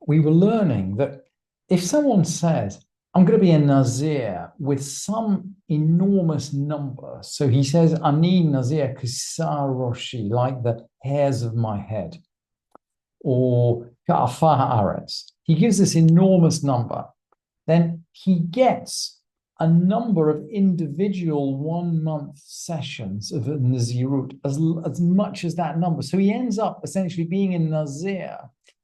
we were learning that if someone says, I'm going to be a Nazir with some enormous number, so he says, Ani Nazir Kisar Roshi, like the hairs of my head, or Ka'afah Aretz, he gives this enormous number, then he gets a number of individual 1 month sessions of a Nazirut, as much as that number. So he ends up essentially being a Nazir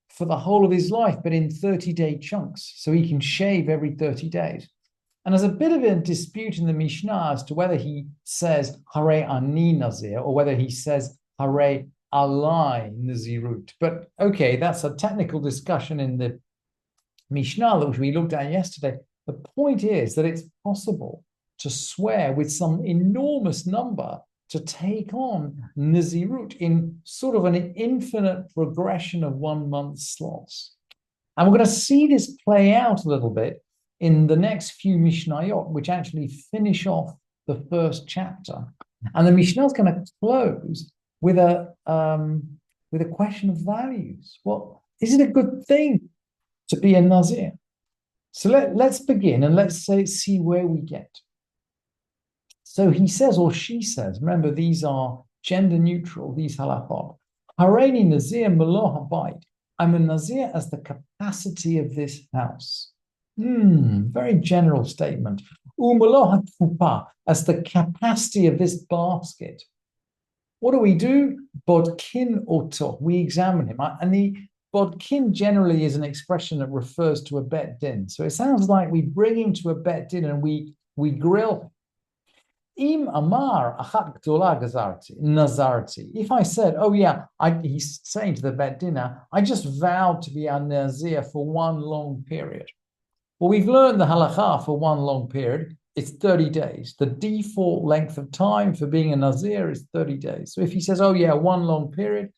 for the whole of his life, but in 30-day chunks. So he can shave every 30 days. And there's a bit of a dispute in the Mishnah as to whether he says Hare Ani Nazir or whether he says Hare Alai Nazirut. But okay, that's a technical discussion in the Mishnah which we looked at yesterday. The point is that it's possible to swear with some enormous number to take on Nazirut in sort of an infinite progression of 1 month slots. And we're going to see this play out a little bit in the next few Mishnayot, which actually finish off the first chapter. And the Mishnah is going to close with a question of values. Well, is it a good thing to be a Nazir? So let's begin and let's see where we get. So he says, or she says, remember, these are gender neutral, these halachot. Hareini Nazir Melo Habayit. I'm a Nazir as the capacity of this house. Very general statement. Umelo HaKupa, as the capacity of this basket. What do? Bodkin oto, we examine him. And the bodkin generally is an expression that refers to a bet din. So it sounds like we bring him to a bet din and we grill him. Im amar achat gdola nazarti. If I said, oh yeah, he's saying to the bet dinner, I just vowed to be a nazir for one long period. Well, we've learned the halacha for one long period. It's 30 days. The default length of time for being a nazir is 30 days. So if he says, oh yeah, one long period,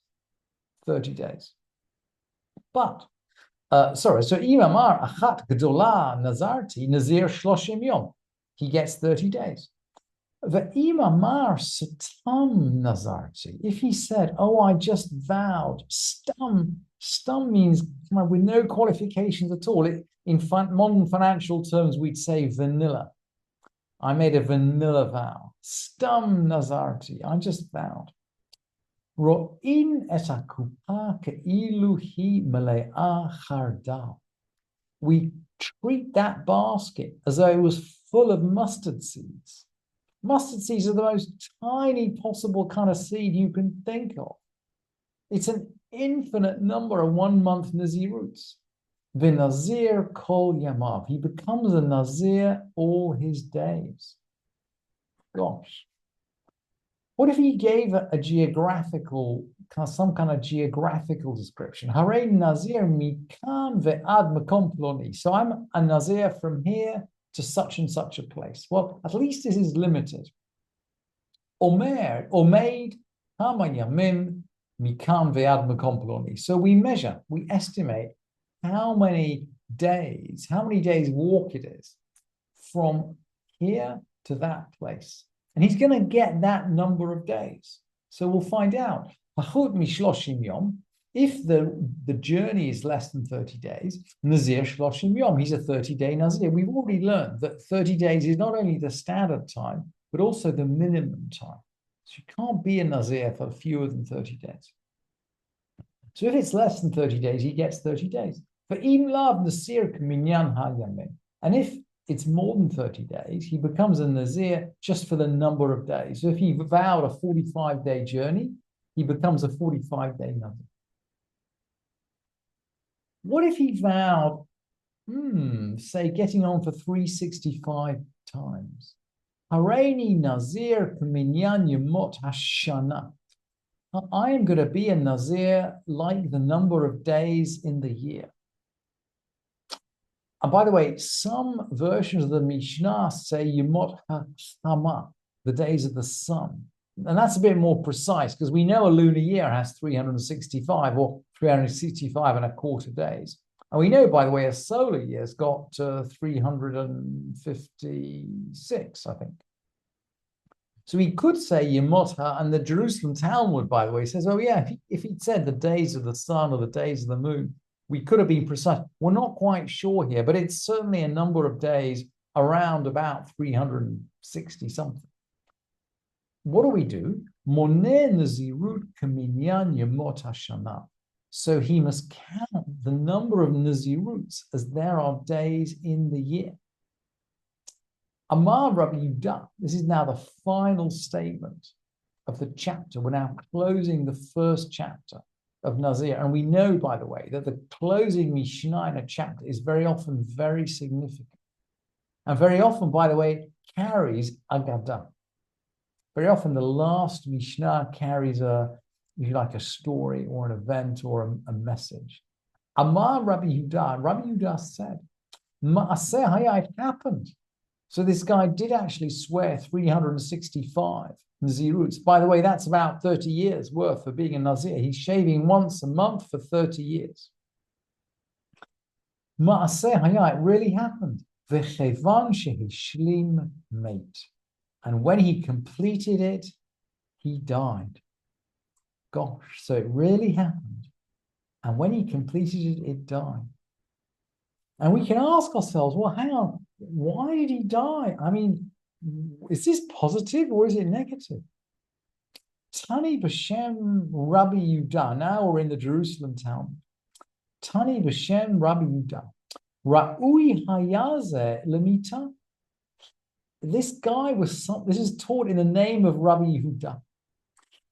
30 days. But so im amar achat gdola nazarti nazir shloshim yom. He gets 30 days. Ve'im amar stam nazarti. If he said, oh, I just vowed, stam means with no qualifications at all. In modern financial terms, we'd say vanilla. I made a vanilla vow. Stam nazarti. I just vowed. Ro'in et hakupa ke'ilu hi mele'a chardal. We treat that basket as though it was full of mustard seeds. Mustard seeds are the most tiny possible kind of seed you can think of. It's an infinite number of 1 month Naziruts. V'nazir kol yamav. He becomes a Nazir all his days. Gosh. What if he gave a geographical, some kind of geographical description? Hare Nazir mikan ve'ad makom ploni. So I'm a Nazir from here to such and such a place. Well, at least this is limited. Omeid kama yamim mikan ve'ad makom ploni. So we measure, we estimate how many days walk it is from here to that place. And he's going to get that number of days. So we'll find out. If the journey is less than 30 days, Nazir shloshim yom, he's a 30-day Nazir. We've already learned that 30 days is not only the standard time, but also the minimum time. So you can't be a Nazir for fewer than 30 days. So if it's less than 30 days, he gets 30 days. For im lav Nazir k'minyan ha'yamin. And if it's more than 30 days, he becomes a Nazir just for the number of days. So if he vowed a 45-day journey, he becomes a 45-day Nazir. What if he vowed, say, getting on for 365 times? Hareini Nazir k'minyan yemot hashana. I am going to be a Nazir like the number of days in the year. And by the way, some versions of the Mishnah say Yemot HaChama, the days of the sun. And that's a bit more precise because we know a lunar year has 365 or 365 and a quarter days. And we know, by the way, a solar year's got 356, I think. So he could say Yemot Ha, and the Jerusalem Talmud, by the way, says, oh yeah, if he'd said the days of the sun or the days of the moon, We could have been precise. We're not quite sure here, but it's certainly a number of days around about 360 something. What do we do? Moneh nazirut kaminyan yemot hashana. So he must count the number of naziruts as there are days in the year. Amar Rabbi Yudah. This is now the final statement of the chapter. We're now closing the first chapter of Nazir. And we know, by the way, that the closing Mishnah in a chapter is very often very significant. And very often, by the way, carries Agadah. Very often the last Mishnah carries if you like, a story or an event or a message. Amar Rabbi Yudah said, Ma'aseh haya, it happened. So this guy did actually swear 365 Naziruts. By the way, that's about 30 years worth for being a Nazir. He's shaving once a month for 30 years. Ma'aseh haya, it really happened. V'chevan shehishlim meit. And when he completed it, he died. Gosh, so it really happened. And when he completed it, it died. And we can ask ourselves, well, hang on, why did he die? I mean, is this positive or is it negative? Tani b'shem Rabbi Yudah. Now we're in the Jerusalem town. Tani b'shem Rabbi Yudah. Ra'ui hayaze lemita. This guy this is taught in the name of Rabbi Yehuda.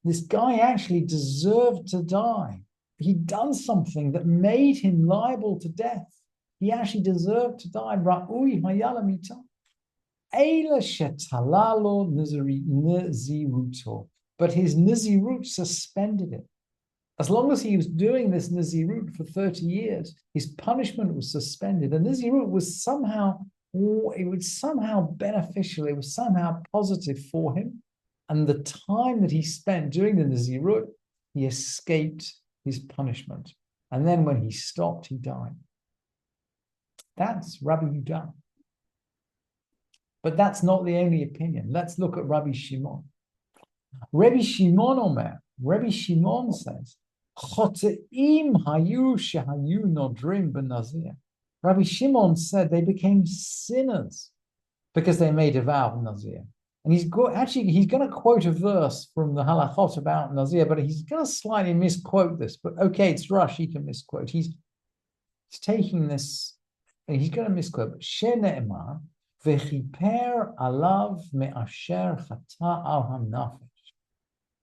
This guy actually deserved to die. He'd done something that made him liable to death. He actually deserved to die. Ra'ui hayala mita. Eila shetalalo niziruto. But his nizirut suspended it. As long as he was doing this nizirut for 30 years, his punishment was suspended. The nizirut was somehow beneficial. It was somehow positive for him. And the time that he spent doing the Nazirut, he escaped his punishment. And then when he stopped, he died. That's Rabbi Yudah. But that's not the only opinion. Let's look at Rabbi Shimon. Rabbi Shimon says, Chote'im hayu shehayu nodrim b'nazir. Rabbi Shimon said they became sinners because they made a vow of Nazir. And he's going to quote a verse from the halachot about Nazir, but he's going to slightly misquote this. But okay, it's Rush, he can misquote. He's taking this, and he's going to misquote. Shene'emar v'chiper alav me'asher chata al hanafesh.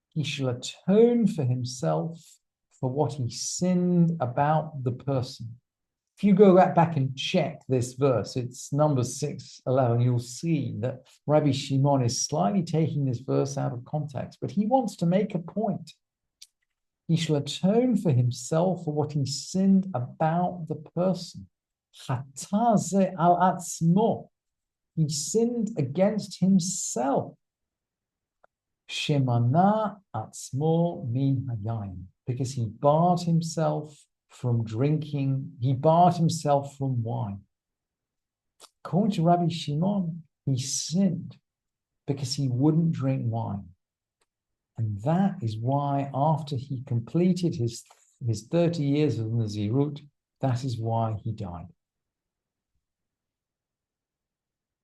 He shall atone for himself for what he sinned about the person. If you go back and check this verse, it's Numbers 6:11, you'll see that Rabbi Shimon is slightly taking this verse out of context, but he wants to make a point. He shall atone for himself for what he sinned about the person. Chata ze al atzmo. He sinned against himself. Shemana atzmo min hayayin. Because he barred himself from drinking, he barred himself from wine. According to Rabbi Shimon, he sinned because he wouldn't drink wine. And that is why after he completed his 30 years of Nazirut, that is why he died.